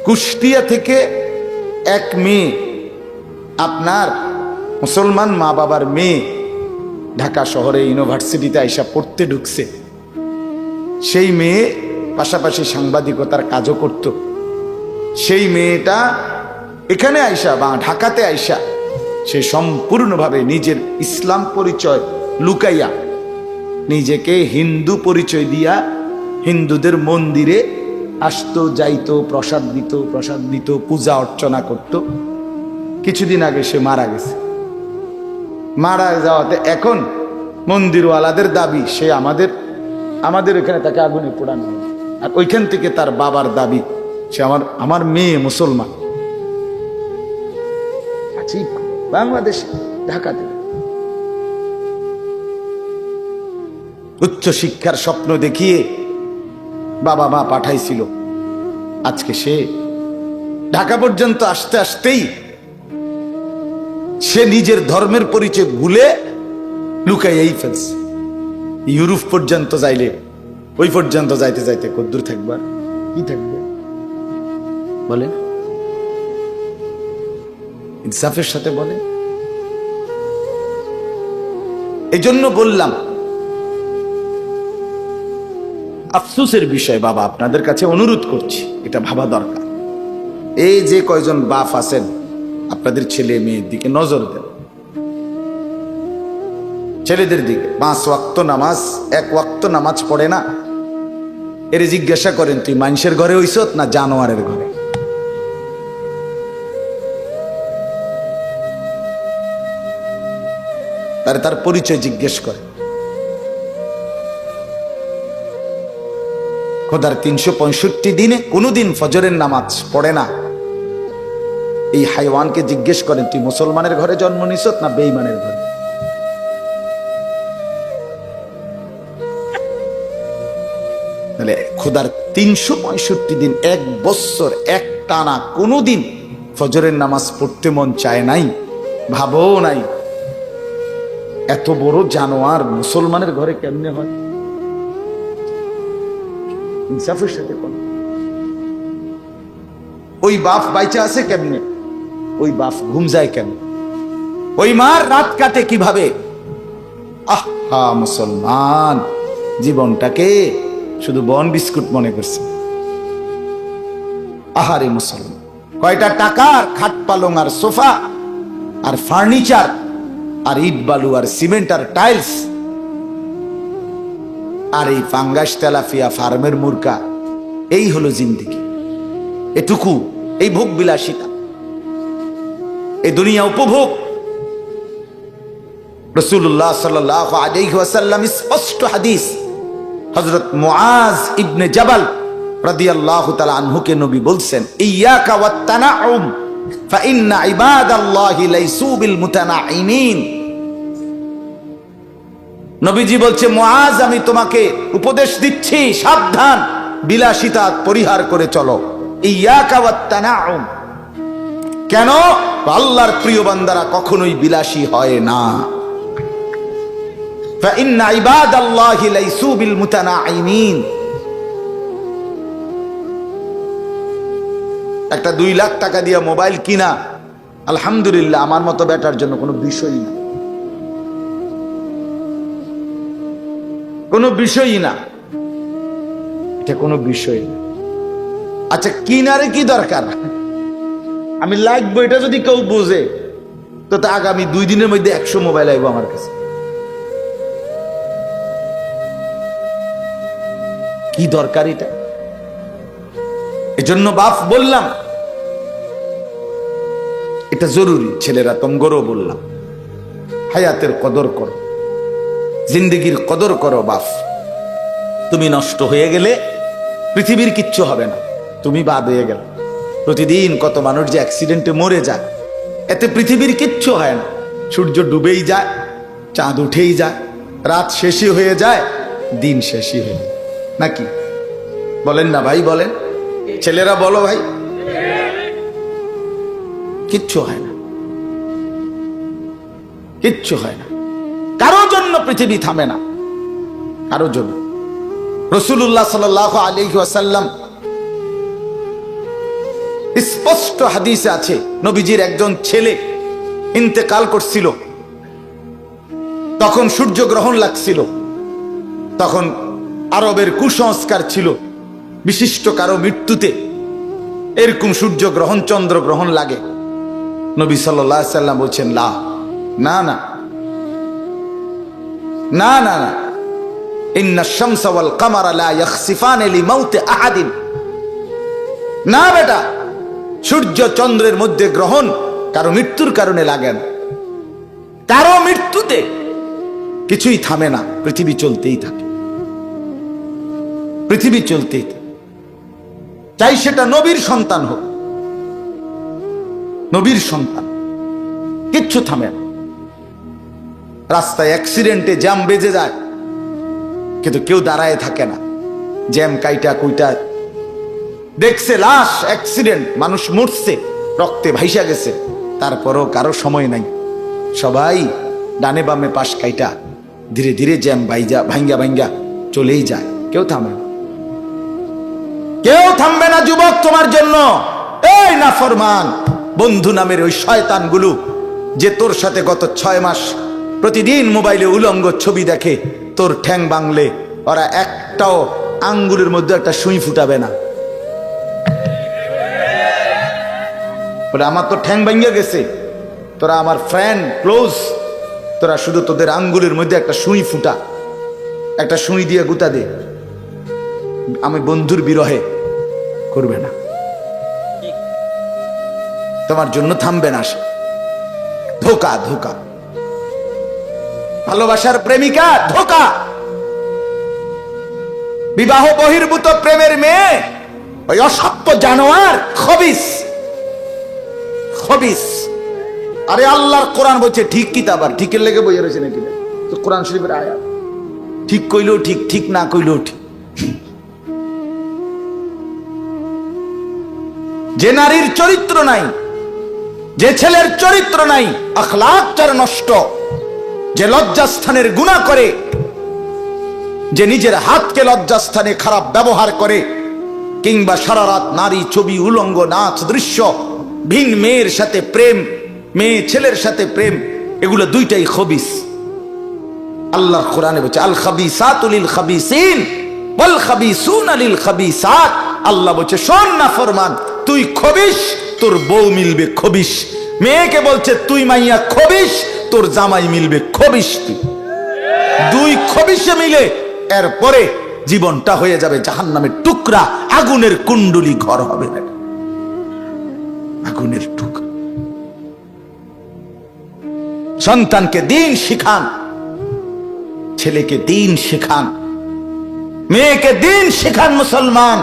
কুষ্টিয়া থেকে এক মেয়ে, আপনার মুসলমান মা বাবার মেয়ে, ঢাকা শহরে ইউনিভার্সিটিতে আইসা পড়তে ঢুকছে। সেই মেয়ে পাশাপাশি সাংবাদিকতার কাজও করত। সেই মেয়েটা এখানে আইসা বা ঢাকাতে আইসা সে সম্পূর্ণভাবে নিজের ইসলাম পরিচয় লুকাইয়া নিজেকে হিন্দু পরিচয় দিয়া হিন্দুদের মন্দিরে আসতো, যাইতো, প্রসাদ দিত, পূজা অর্চনা করত। কিছুদিন আগে সে মারা গেছে। মারা যাওয়াতে এখন মন্দিরওয়ালাদের দাবি সে আমাদের এখানে তাকে আগুনে পোড়ানো হবে, আর ওইখান থেকে তার বাবার দাবি সে আমার মেয়ে মুসলমান। বাংলাদেশ ঢাকাতে উচ্চ শিক্ষার স্বপ্ন দেখিয়ে বাবা মা পাঠাইছিল। আজকে সে ঢাকা পর্যন্ত আসতে আসতেই সে নিজের ধর্মের পরিচয় ভুলে লুকাইয়াই ফেলছে। ইউরোপ পর্যন্ত যাইলে ওই পর্যন্ত যাইতে যাইতে কদ্দূর থাকবে, কি থাকবে বলে, ইনসাফের সাথে বলে। এই জন্য বললাম আফসোসের বিষয় বাবা, আপনাদের কাছে অনুরোধ করছি, এটা ভাবা দরকার। এই যে কয়জন বাপ আছেন আপনাদের ছেলে মেয়ের দিকে নজর দেন, ছেলেদের দিকে। 5 ওয়াক্ত নামাজ, 1 ওয়াক্ত নামাজ পড়ে না, এর জিজ্ঞাসা করেন তুই মানুষের ঘরে হইছত না জানোয়ারের ঘরে? তার পরিচয় জিজ্ঞেস করে। খোদার 365 দিনে কোনোদিন ফজরের নামাজ পড়ে না এই হাইওয়ানকে জিজ্ঞেস করেন তুই মুসলমানের ঘরে জন্ম নিছত না বেঈমানের ঘরে? তাহলে খোদার 365 দিন, 1 বছর এক টানা কোনোদিন ফজরের নামাজ পড়তে মন চায় নাই, ভাবো নাই, এত বড় জানোয়ার মুসলমানের ঘরে কেমনে হয়? ইনসাফের সাথে কোন ওই বাপ বাইচা আছে কেমনে? ওই বাপ ঘুম যায় কেন? ওই মার রাত কাটে কিভাবে? আহা মুসলমান জীবনটাকে শুধু বন বিস্কুট মনে করছে। আহারে মুসলমান, কয়টা টাকার খাট পালং আর সোফা আর ফার্নিচার আর ইট বালু আর সিমেন্ট আর টাইলস আর এই ফাঙ্গাস তেলাফিয়া ফার্মের মুরগা, এই হলো জিন্দেগি। এটুকু, এই ভোগ বিলাসিতা, এই দুনিয়া উপভোগ। রাসূলুল্লাহ সাল্লাল্লাহু আলাইহি ওয়াসাল্লাম স্পষ্ট হাদিস, হযরত মুআজ ইবনে জাবাল রাদিয়াল্লাহু তাআলা আনহুকে নবী বলছেন, ইয়াকা ওয়াত তানাউম ফা ইন্না ইবাদাল্লাহি লাইসু বিল মুতানাঈমিন। নবীজি বলছে, মুআজ আমি তোমাকে উপদেশ দিচ্ছি, সাবধান, বিলাসিতা পরিহার করে চলো। ইয়াকা ওয়াত তানাউম, কেন? আল্লাহর প্রিয় বান্দারা কখনোই বিলাসী হয় না। ফা ইন্না ইবাদাল্লাহি লাইসু বিল মুতানাঈমিন। একটা 2 লাখ টাকা দিয়ে মোবাইল কিনা আলহামদুলিল্লাহ আমার মতো বেটার জন্য কোনো বিষয়ই না, কোনো বিষয়ই না, এটা কোনো বিষয় না। আচ্ছা কিনারে কি দরকার? আমি লাগবো এটা যদি কেউ বুঝে তো আগামী 2 দিনের মধ্যে 100 মোবাইল আইবো আমার কাছে। কি দরকার এটা? এজন্য বাপ বললাম এটা জরুরি। ছেলেরা তোমগরও বললাম হায়াতের কদর করো, জিন্দেগির কদর করো। বাপ তুমি নষ্ট হয়ে গেলে পৃথিবীর কিচ্ছু হবে না, তুমি বাদ হয়ে গেল। প্রতিদিন কত মানুষ যে অ্যাক্সিডেন্টে মরে যায়, এতে পৃথিবীর কিচ্ছু হয় না। সূর্য ডুবেই যায়, চাঁদ উঠেই যায়, রাত শেষই হয়ে যায়, দিন শেষই হয়ে যায়, নাকি বলেন না ভাই? বলেন ছেলেরা, বলো ভাই, কিচ্ছু হয় না, কিচ্ছু হয় না। কারো জন্য পৃথিবী থামে না, কারো জন্য। রাসূলুল্লাহ সাল্লাল্লাহু আলাইহি ওয়াসাল্লাম স্পষ্ট হাদিসে আছে, নবীজির একজন ছেলে ইন্তেকাল করছিল, তখন সূর্যগ্রহণ লাগছিল। তখন আরবের কুসংস্কার ছিল, বিশিষ্ট কারো মৃত্যুতে এরকম সূর্যগ্রহণ চন্দ্রগ্রহণ লাগে। নবী সাল্লাল্লাহু আলাইহি সাল্লাম বলছেন, না না না না না না, ইন্না শামসা ওয়াল কামারা লা ইয়াখসিফান লিমাউতি আহাদিন। না বেটা, সূর্য চন্দ্রের মধ্যে গ্রহণ কারো মৃত্যুর কারণে লাগে না। কারো মৃত্যুতে কিছুই থামে না, পৃথিবী চলতেই থাকে, পৃথিবী চলতেই থাকে। চাই সেটা নবীর সন্তান হোক, নবীর সন্তান, কিচ্ছু থামে না। রাস্তায় অ্যাক্সিডেন্টে জ্যাম বেজে যায়, কিন্তু কেউ দাঁড়ায় থাকে না। জ্যাম কাইটা কুইটা দেখছে, লাশ, অ্যাক্সিডেন্ট, মানুষ মরছে, রক্তে ভাইসা গেছে, তারপরও কারো সময় নাই। সবাই ডানে বামে পাশ কাইটা ধীরে ধীরে জ্যাম ভাঙ্গা ভাঙ্গা চলেই যায়, কেউ থামে না, কেউ থামবে না যুবক তোমার জন্য। এই নাফরমান বন্ধু নামের ওই শয়তানগুলো যে তোর সাথে গত 6 মাস প্রতিদিন মোবাইলে উলঙ্গ ছবি দেখে, তোর ঠ্যাং বাংলে ওরা একটাও আঙ্গুলের মধ্যে একটা সুই ফুটাবে না। বলে আমার তো ঠ্যাং ভাঙ্গা গেছে, তোরা আমার ফ্রেন্ড ক্লোজ, তোরা শুধু তোদের আঙ্গুলের মধ্যে একটা সুই ফুটা, একটা সুই দিয়ে গুতা দে, আমি বন্ধুর বিরহে করবে না, তোমার জন্য থামবে না। ধোকা, ধোকা, ভালোবাসার প্রেমিকা ধোকা, বিবাহ বহির্ভূত প্রেমের মেয়ে ওই অসভ্য জানোয়ার, খবিস, খবিস। আরে আল্লাহর কোরআন বলছে ঠিক কিতাব, আর ঠিকের লেগে বইয়ে রয়েছে নাকি? তো কোরআন শরীফের আয়াত, ঠিক কইলেও ঠিক, ঠিক না কইলেও ঠিক। যে নারীর চরিত্র নাই, যে ছেলের চরিত্র নাই, আখলাক যার নষ্ট, যে লজ্জাস্থানের গুনাহ করে, যে নিজের হাতকে লজ্জাস্থানে খারাপ ব্যবহার করে, কিংবা সারা রাত নারী ছবি, উলঙ্গ নাচ দৃশ্য, ভিন মেয়ের সাথে প্রেম, মেয়ে ছেলের সাথে প্রেম, এগুলো দুইটাই খবিস। আল্লাহ কোরআনে বলছে আল খাবিসাতু লিল খাবিসিন ওয়াল খাবিসুনা লিল খাবিসাত। আল্লাহ বলছে শোন না ফরমান, তুই খবিস, তোর বউ মিলবে খবিস। মেয়েকে বলছে তুই মাইয়া খবিস, তোর জামাই মিলবে খবিস। তুই দুই খবিসে মিলে এরপরে জীবনটা হয়ে যাবে জাহান্নামের টুকরা, আগুনের কুণ্ডলী ঘর হবে না, আগুনের টুকরা। সন্তানকে দিন শিখান, ছেলেকে দিন শিখান, মেয়েকে দিন শিখান। মুসলমান,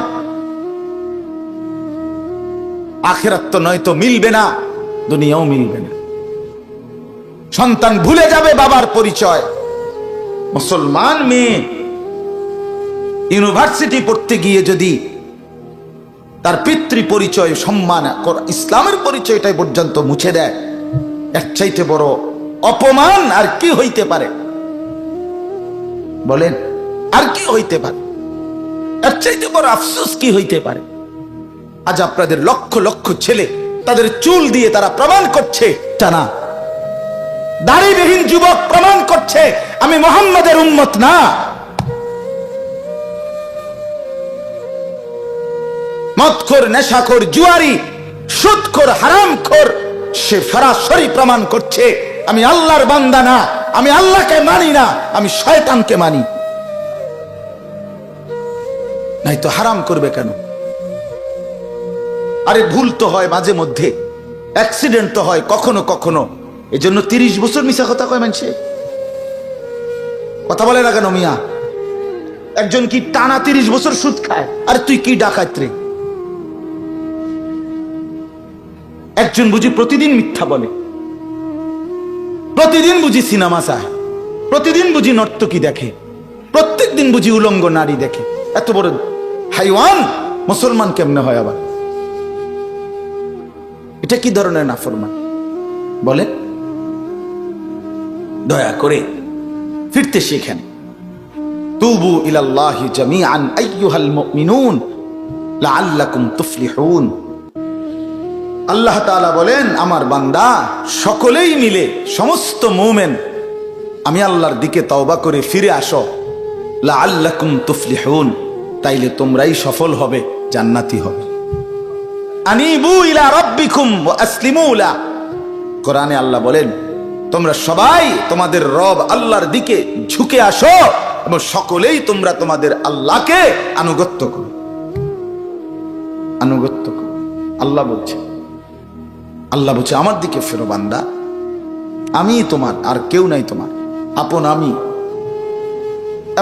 আখিরাত তো নয়তো মিলবে না, দুনিয়াও মিলবে না। সন্তান ভুলে যাবে বাবার পরিচয়। মুসলমান মেয়ে ইউনিভার্সিটি পড়তে গিয়ে যদি তার পিতৃ পরিচয়, সম্মান, ইসলামের পরিচয়টাই পর্যন্ত মুছে দেয়, এর চাইতে বড় অপমান আর কি হইতে পারে? বলেন, আর কি হইতে পারে? এর চাইতে বড় আফসোস কি হইতে পারে? আজ আপনাদের লক্ষ লক্ষ ছেলে তাদের চুল দিয়ে তারা প্রমাণ করছে, জানা দাড়িবিহীন যুবক প্রমাণ করছে আমি মুহাম্মাদের উম্মত না। মদখোর, নেশাখোর, জুয়ারি, সুদখোর, হারামখোর, সে সরাসরি প্রমাণ করছে আমি আল্লাহর বান্দা না, আমি আল্লাহকে মানি না, আমি শয়তানকে মানি। নাই তো হারাম করবে কেন? আরে ভুল তো হয় মাঝে মধ্যে, অ্যাক্সিডেন্ট তো হয় কখনো কখনো, এই জন্য 30 বছর মিশা কথা কয় মানুষে। কথা বলে না কেন মিয়া? একজন কি টানা 30 বছর সুদ খায়, আর তুই কি ডাকাত রে? একজন বুঝি প্রতিদিন মিথ্যা বলে, প্রতিদিন বুঝি সিনেমা চায়, প্রতিদিন বুঝি নর্তকী দেখে, প্রত্যেক দিন বুঝি উলঙ্গ নারী দেখে। এত বড় হাইওয়ান মুসলমান কেমনে হয় আবার? এটা কি ধরনের নাফরমান বলে? দয়া করে ফিরতে শিখেন। তুবু ইলাল্লাহি জামিআন আইয়ুহাল মুমিনুন লাআল্লাকুম তুফলিহুন। আল্লাহ তাআলা বলেন, আমার বান্দা সকলেই মিলে, সমস্ত মুমিন আমি আল্লাহর দিকে তওবা করে ফিরে আসো, লাআল্লাকুম তুফলিহুন, তাইলে তোমরাই সফল হবে, জান্নাতি হবে। আনিবু ইলা রাব্বিকুম ওয়া আসলিমু লা, কোরআনে আল্লাহ বলেন তোমরা সবাই তোমাদের রব আল্লাহর দিকে ঝুঁকে আসো এবং সকলেই তোমরা তোমাদের আল্লাহকে আনুগত্য করো, আনুগত্য করো। আল্লাহ বলছে, আল্লাহ বলছে আমার দিকে ফেরো বান্দা, আমি তোমার, আর কেউ নাই তোমার আপন। আমি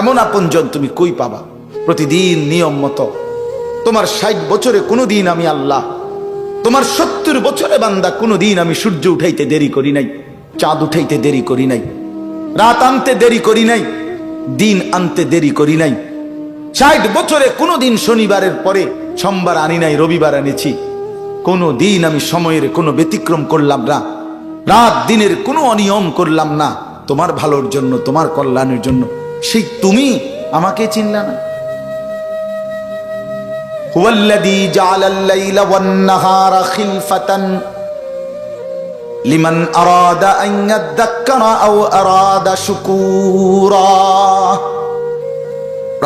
এমন আপনজন তুমি কই পাবা? প্রতিদিন নিয়ম মতো তোমার 60 বছরে কোনোদিন আমি আল্লাহ, তোমার 70 বছরে বান্দা কোনোদিন আমি সূর্য উঠাইতে দেরি করি নাই, চাঁদ উঠাইতে দেরি করি নাই, রাত আনতে দেরি করি নাই, দিন আনতে দেরি করি নাই। 60 বছরে কোনোদিন শনিবারের পরে সোমবার আনি নাই, রবিবার এনেছি। কোনো দিন আমি সময়ের কোনো ব্যতিক্রম করলাম না, রাত দিনের কোনো অনিয়ম করলাম না, তোমার ভালোর জন্য, তোমার কল্যাণের জন্য। সেই তুমি আমাকে চিনলা না? হুয়াল্লাযী জাআলাল লাইলা ওয়ান নাহারা খিলফাতান লিমান আরাদা আন ইয়াযাক্কারা আও আরাদা শুকুরা।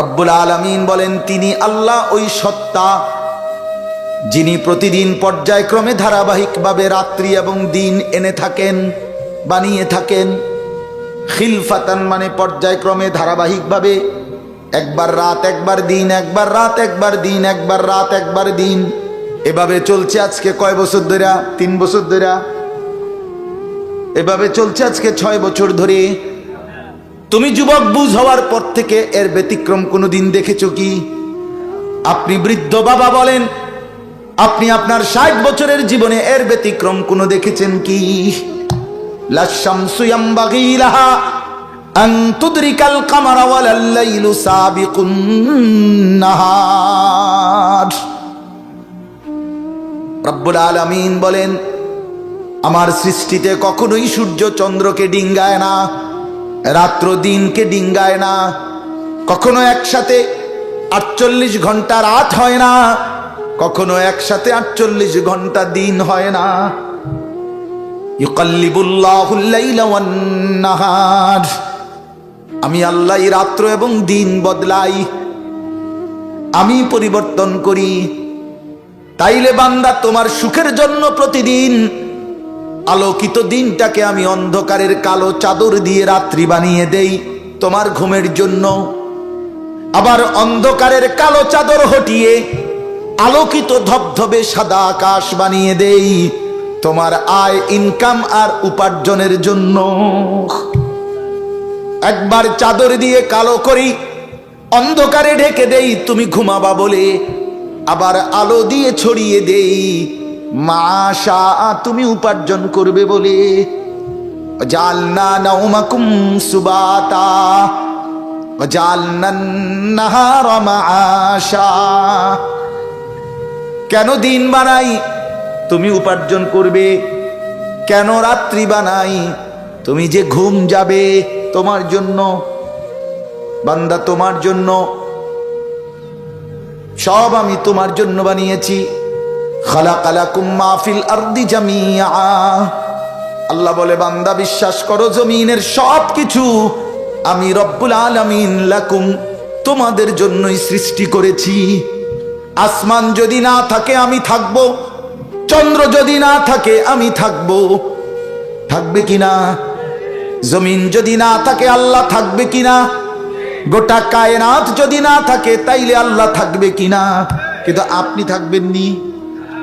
রব্বুল আলামিন বলেন, তিনি আল্লাহ ওই সত্তা যিনি প্রতিদিন পর্যায়ক্রমে ধারাবাহিকভাবে রাত্রি এবং দিন এনে থাকেন, বানিয়ে থাকেন। খিলফাতান মানে পর্যায়ক্রমে ধারাবাহিকভাবে, একবার রাত একবার দিন, একবার রাত একবার দিন, একবার রাত একবার দিন, এভাবে চলছে আজকে কয় বছর ধরে? 3 বছর ধরে এভাবে চলছে, আজকে 6 বছর ধরে। তুমি যুবক বুঝ হওয়ার পর থেকে এর ব্যতিক্রম কোনোদিন দেখেছো কি? আপনি বৃদ্ধ বাবা বলেন, আপনি আপনার 60 বছরের জীবনে এর ব্যতিক্রম কোনো দেখেছেন কি? লা শামসু ইয়ামবাগি লাহা আন তুদরিকাল কামারা ওয়ালাল লাইলু সাবিকুন নাহার। রব্বুল আলামিন বলেন, আমার সৃষ্টিতে কখনোই সূর্য চন্দ্রকে ডিঙ্গায় না, রাত্র দিনকে ডিঙ্গায় না, কখনো একসাথে 48 ঘন্টা রাত হয় না, কখনো একসাথে 48 ঘন্টা দিন হয় না। ইউকাল্লিবুল্লাহুল লাইলা ওয়ান নাহার, আমি আল্লাহ রাত্র এবং দিন বদলাই, আমি পরিবর্তন করি। তাইলে বান্দা তোমার সুখের জন্য প্রতিদিন আলোকিত দিনটাকে আমি অন্ধকারের কালো চাদর দিয়ে রাত্রি বানিয়ে দেই তোমার ঘুমের জন্য, আবার অন্ধকারের কালো চাদর হটিয়ে আলোকিত ধবধবে সাদা আকাশ বানিয়ে দেই তোমার আয়, ইনকাম আর উপার্জনের জন্য। একবার চাদর দিয়ে কালো করি, অন্ধকারে ঢেকে দেই তুমি ঘুমাবা বলে, আবার আলো দিয়ে ছড়িয়ে দেই মাশা তুমি উপার্জন করবে বলে। জালনা নাওমাকুম সুবাতা ওয়া জালনান নাহারা মাআশা। কেন দিন বানাই? তুমি উপার্জন করবে। কেন রাত্রি বানাই? তুমি যে ঘুম যাবে, তোমার জন্য বান্দা, তোমার জন্য। সব আমি তোমার জন্য বানিয়েছি। খালাকালাকুম মা ফিল আরদি জামিআ। আল্লাহ বলে, বান্দা বিশ্বাস করো, জমিনের সব কিছু আমি রব্বুল আলামিন লাকুম তোমাদের জন্যই সৃষ্টি করেছি। আসমান যদি না থাকে আমি থাকব, চন্দ্র যদি না থাকে আমি থাকব, থাকবে কিনা? জমিন যদি না থাকে আল্লাহ থাকবে কিনা? গোটা কায়নাত যদি না থাকে তাইলে আল্লাহ থাকবে কিনা? কিন্তু আপনি থাকবেন নি,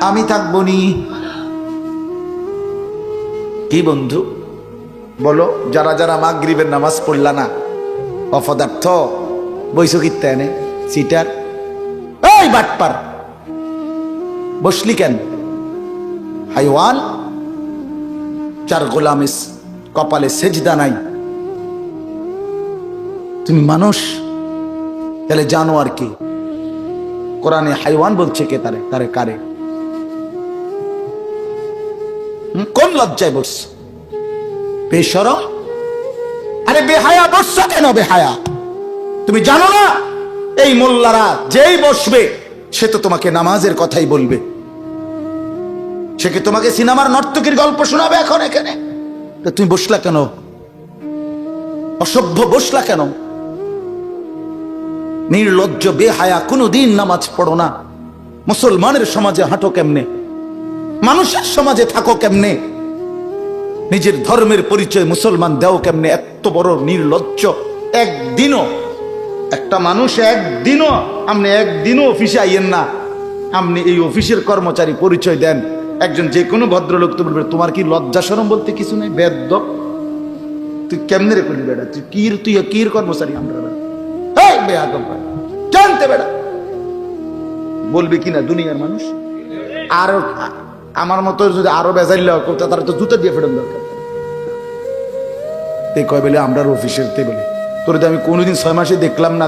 আমি থাকবো নি। কি বন্ধু বলো, যারা যারা মাগরিবের নামাজ পড়লা না, অপদার্থ বইসো কিত্তে এনে সিটার, এই বাটপার বসলি কেন? হাইওয়ান, 4 গোলামের কপালে সেজদা নাই, তুমি মানুষ, তাহলে জানোয়ার কি? কোরআনে হাইওয়ান বলছে কে? তারে তারে কারে? কোন লজ্জায় বসছ? বেশরম, আরে বেহায়া বসছ কেন? বেহায়া, তুমি জানো না এই মোল্লারা যেই বসবে সে তো তোমাকে নামাজের কথাই বলবে। সে কি তোমাকে সিনেমার নর্তকীর গল্প শোনাবে এখন এখানে? তো তুমি বসলা কেন? অসভ্য বসলা কেন? নির্লজ্জ বেহায়া, কোনোদিন নামাজ পড়ো না। মুসলমানের সমাজে হাঁটো কেমনে? মানুষের সমাজে থাকো কেমনে? নিজের ধর্মের পরিচয় মুসলমান দেও কেমনে? এত বড় নির্লজ্জ। একদিনও একটা মানুষ আপনি একদিনও অফিসে আইয়েন না, আপনি এই অফিসের কর্মচারী পরিচয় দেন, একজন যে কোনো ভদ্রলোক তো বলবে তোমার কি লজ্জা শরম বলতে কিছু নেই? বেয়াদব, তুই কেমনে রে করলি বেটা? তুই কির কর্মচারী? আমরা জানতে বেটা বলবি কিনা দুনিয়ার মানুষ? আর আমার মতো যদি আরো বেজাইল তারা তো জুতা দিয়ে ফেরত দরকার। কয় বলে আমরা অফিসের তে বলে তোর আমি কোনোদিন 6 মাসে দেখলাম না,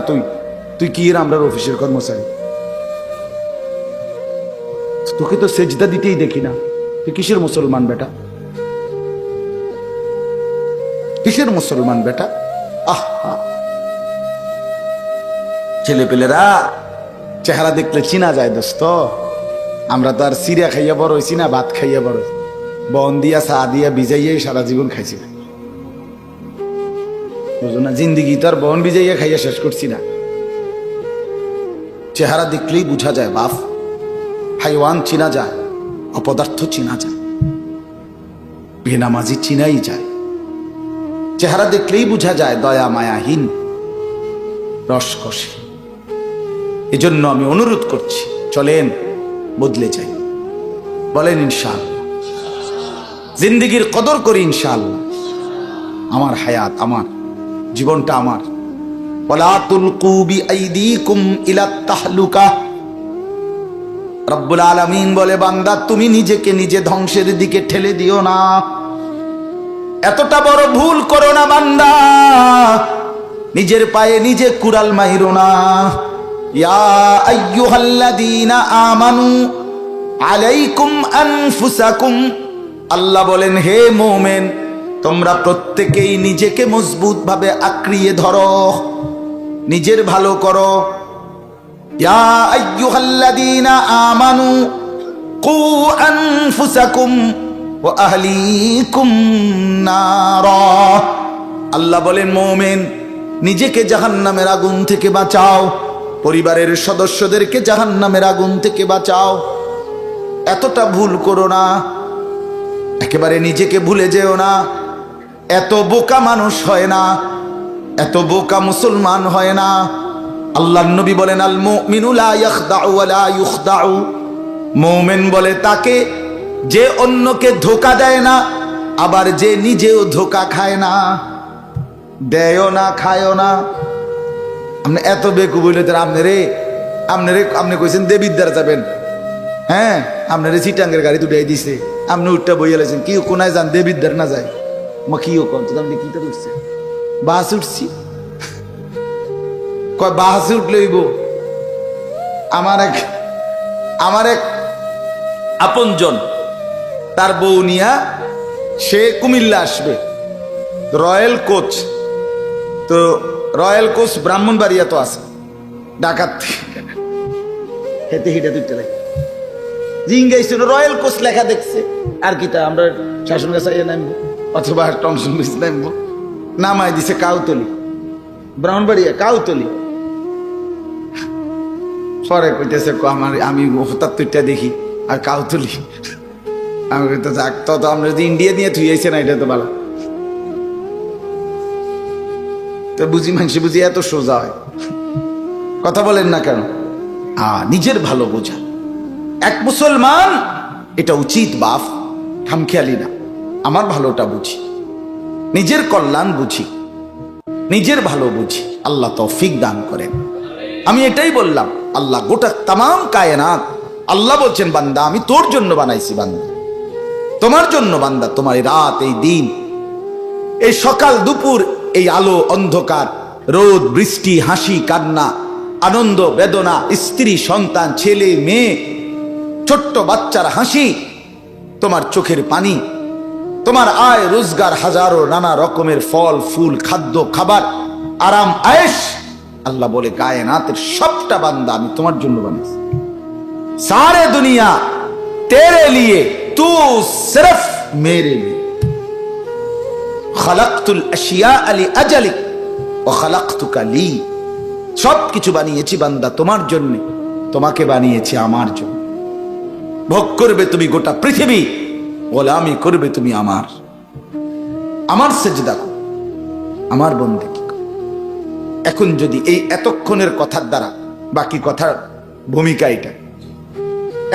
তুই কি আমরা অফিসের কর্মচারী? তোকে তো সেজদা দিতেই দেখি না, তুই কিসের মুসলমান বেটা? কিসের মুসলমান বেটা? আহা, ছেলে পেলেরা চেহারা দেখলে চিনা যায় দোস্ত। আমরা তো আর সিরা খাইয়া বড় হয়েছি না, ভাত খাইয়া বড় হয়েছি। বন দিয়া চা দিয়া ভিজাইয়াই সারা জীবন খাইছি না, বুঝো না? জিন্দিগি তো আর বন ভিজাইয়া খাইয়া শেষ করছি না। চেহারা দেখলেই বুঝা যায় বাপ, হাইওয়ান চিনা যায়, অপদার্থ চিনা যায়, বেনামাজি চিনাই যায়। চেহারা দেখলেই বুঝা যায় দয়া মায়াহীন, রসকসী। এজন্য আমি অনুরোধ করছি, চলেন বদলে যাই, বলেন ইনশাআল্লাহ। জিন্দেগির কদর করি ইনশাআল্লাহ। আমার হায়াত, আমার জীবনটা আমার। ওয়ালা তুলকু বিআইদিকুম ইলাত তাহলুকা। রব্বুল আলামিন বলে, বান্দা তুমি নিজেকে নিজে ধ্বংসের দিকে ঠেলে দিও না। এতটা বড় ভুল করো না বান্দা, নিজের পায়ে নিজে কুড়াল মাইরো না। ইয়া আইয়ুহাল্লাযীনা আমানু আলাইকুম আনফুসাকুম। আল্লাহ বলেন, হে মুমিন, তোমরা প্রত্যেকেই নিজেকে মজবুত ভাবে আঁকড়িয়ে ধরো, নিজের ভালো করো। ইয়া আইয়ুহাল্লাযীনা আমানু কু আনফুসাকুম ওয়া আহলিকুম নারা। আল্লাহ বলেন, মুমিন, নিজেকে জাহান্নামের আগুন থেকে বাঁচাও, পরিবারের সদস্যদেরকে জাহান্নামের আগুন থেকে বাঁচাও। এতটা ভুল করো না, একেবারে নিজেকে ভুলে যেও না। এত বোকা মানুষ হয় না, এত বোকা মুসলমান হয় না। আল্লাহর নবী বলেন, আল মুমিনু লা ইয়াখদাউ ওয়া লা ইউখদাউ। মুমিন বলে তাকে যে অন্যকে ধোঁকা দেয় না, আবার যে নিজেও ধোঁকা খায় না। দেয়ও না, খায়ও না। আপনি এত বেকু বলে আপনি কইছেন দেবিদ্বার যাবেন, হ্যাঁ, আপনার চিটাঙ্গের গাড়ি দুটাই দিছে, আপনি উঠটা বইয়া লাইছেন, কি কোনায় যান দেবিদ্বার না যায়? মা কিও কন তো, আপনি কিটা উঠছে? বাস উঠছি, কয় বাসে উঠলে হইব। আমার এক আপনজন, তার বউ নিয়া সে কুমিল্লা আসবে, রয়্যাল কোচ। তো রয়্যাল কোচ ব্রাহ্মণবাড়িয়া তো আছে, ডাকাত হেঁটে হেঁটে দুইটা লাগে জিঙ্গাইছিল, রয়্যাল কোচ লেখা দেখছে। আর কিটা আমরা শাসন গাছা নামবো অথবা টমসন বিচ নামবো, নামাই দিছে কাউতলি, ব্রাহ্মণবাড়িয়া কাউতলি। পরে কইতেছে আমি হঠাৎ তুইটা দেখি আর কাউতলি। আমি কইতে যাক, তো আমরা যদি ইন্ডিয়া নিয়ে থুইয়াইছে না, এটা তো ভালো। তো বুঝি মানুষ বুঝি এত সোজা হয়? কথা বলেন না কেন? নিজের ভালো বোঝা এক মুসলমান, এটা উচিত বাপ, খামখেয়ালি না। আমার ভালোটা বুঝি, নিজের কল্যাণ বুঝি, নিজের ভালো বুঝি। আল্লাহ তৌফিক দান করেন। আমি এটাই বললাম, আল্লাহ গোটা তামাম কায়নাত, আল্লাহ বলছেন, বান্দা আমি তোর জন্য বানাইছি, বান্দা তোমার জন্য, বান্দা তোমার এই রাত, এই দিন, এই সকাল দুপুর, এই আলো অন্ধকার, রোদ বৃষ্টি, হাসি কান্না, আনন্দ বেদনা, স্ত্রী সন্তান, ছেলে মেয়ে, ছোট্ট বাচ্চার হাসি, তোমার চোখের পানি, তোমার আয় রোজগার, হাজারো নানা রকমের ফল ফুল, খাদ্য খাবার, আরাম আয়েশ। আল্লাহ বলে, কায়নাতের সবটা বান্দা আমি তোমার জন্য বানিয়েছি। সারে দুনিয়া তেরে লিয়ে तू सिर्फ मेरे लिए खलकतुल अशिया अली अजलिक व खलकतुका ली। সবকিছু বানিয়েছি বান্দা তোমার জন্য, তোমাকে বানিয়েছি আমার জন্য। ভোগ করবে তুমি গোটা পৃথিবী, গোলামি করবে তুমি আমার সেজদা করো, আমার বন্দেগী করো। এখন যদি এই এতক্ষণের কথার দ্বারা, বাকি কথার ভূমিকা এটা,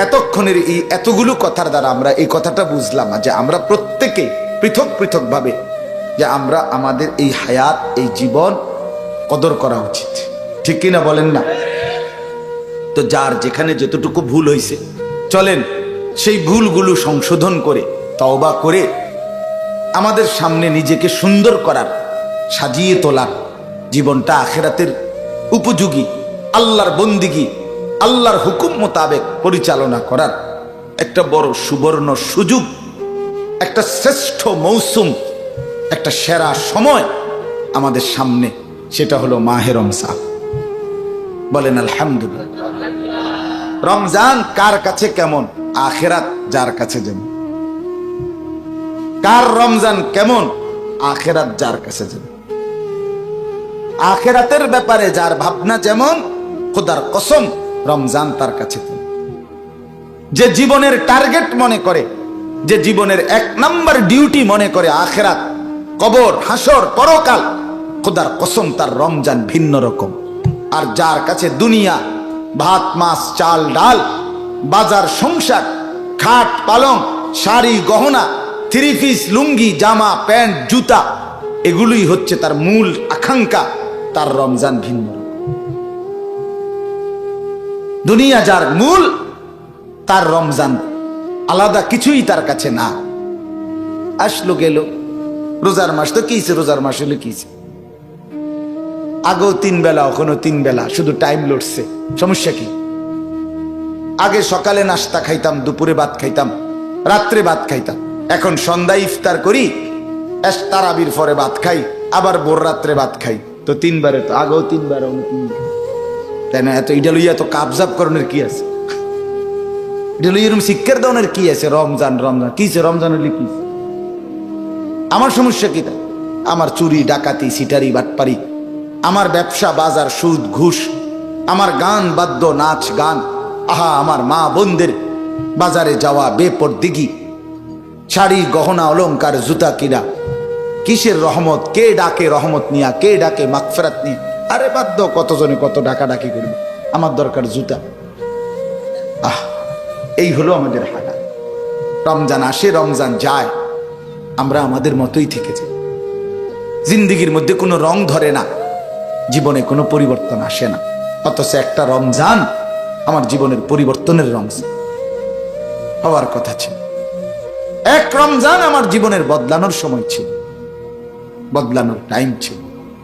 এতক্ষণের এই এতগুলো কথার দ্বারা আমরা এই কথাটা বুঝলাম যে আমরা প্রত্যেকে পৃথক পৃথক ভাবে যে আমরা আমাদের এই হায়াত, এই জীবন কদর করা উচিত, ঠিক কিনা বলেন না? তো যার যেখানে যতটুকু ভুল হয়েছে, চলেন সেই ভুলগুলো সংশোধন করে তওবা করে আমাদের সামনে নিজেকে সুন্দর করার, সাজিয়ে তোলার, জীবনটা আখিরাতের উপযোগী, আল্লাহর বন্দিগি, আল্লাহর হুকুম মোতাবেক পরিচালনা করার একটা বড় সুবর্ণ সুযোগ, একটা শ্রেষ্ঠ মৌসুম, একটা সেরা সময় আমাদের সামনে, সেটা হলো মাহে রমজান। বলেন আলহামদুলিল্লাহ। রমজান কার কাছে কেমন? আখিরাত যার কাছে যেমন। কার রমজান কেমন? আখিরাত যার কাছে যেমন। আখিরাতের ব্যাপারে যার ভাবনা যেমন, খোদার কসম রমজান তার কাছে তেমন। যে জীবনের টার্গেট মনে করে, যে জীবনের 1 নাম্বার ডিউটি মনে করে আখিরাত, কবর, হাসর, পরকাল, খোদার কসম তার রমজান ভিন্ন রকম। আর যার কাছে দুনিয়া, ভাত মাছ চাল ডাল, বাজার সংসার, খাট পালং, শাড়ি গহনা, 3 পিস লুঙ্গি জামা প্যান্ট জুতা, এগুলোই হচ্ছে তার মূল আকাঙ্ক্ষা, তার রমজান ভিন্ন। দুনিয়া যার মূল, তার রমজান আলাদা কিছুই তার কাছে না। আসলো গেল, রোজার মাস তো কিছে, রোজার মাস হলে কিছে, আগেও 3 বেলা, ওখানে 3 বেলা, শুধু টাইম লড়ছে, সমস্যা কি? আগে সকালে নাস্তা খাইতাম, দুপুরে ভাত খাইতাম, রাত্রে ভাত খাইতাম, এখন সন্ধ্যায় ইফতার করি, তারাবির পরে ভাত খাই, আবার ভোর রাত্রে ভাত খাই, তো 3 বারে, তো আগেও 3 বার, তাই না? এত এটা লইয়া তো কাবজাব করণের কি আছে? এটা লইয়া এরকম শিক্ষার দনের কি আছে? রমজান রমজান কিছে? রমজান হলে কি? আমার সমস্যা কি? আমার চুরি ডাকাতি সিটারি বাটপারি, আমার ব্যবসা বাজার সুদ ঘুষ, আমার গান বাদ্য নাচ গান, আহা আমার মা বোনদের বাজারে যাওয়া বেপরদিগি, শাড়ি গহনা অলংকার জুতা কিনা, কিসের রহমত? কে ডাকে রহমত নিয়া, কে ডাকে মাগফিরাত নিয়ে? আরে বাদ্য, কতজনে কত ডাকাডাকি করবে, আমার দরকার জুতা। এই হলো আমাদের হালাত। রমজান আসে, রমজান যায়, আমরা আমাদের মতোই থেকে যাই। জিন্দিগির মধ্যে কোনো রং ধরে না, জীবনে কোনো পরিবর্তন আসে না। অথচ একটা রমজান আমার জীবনের পরিবর্তনের রমজান হওয়ার কথা ছিল। এক রমজান আমার জীবনের বদলানোর সময় ছিল, বদলানোর টাইম ছিল।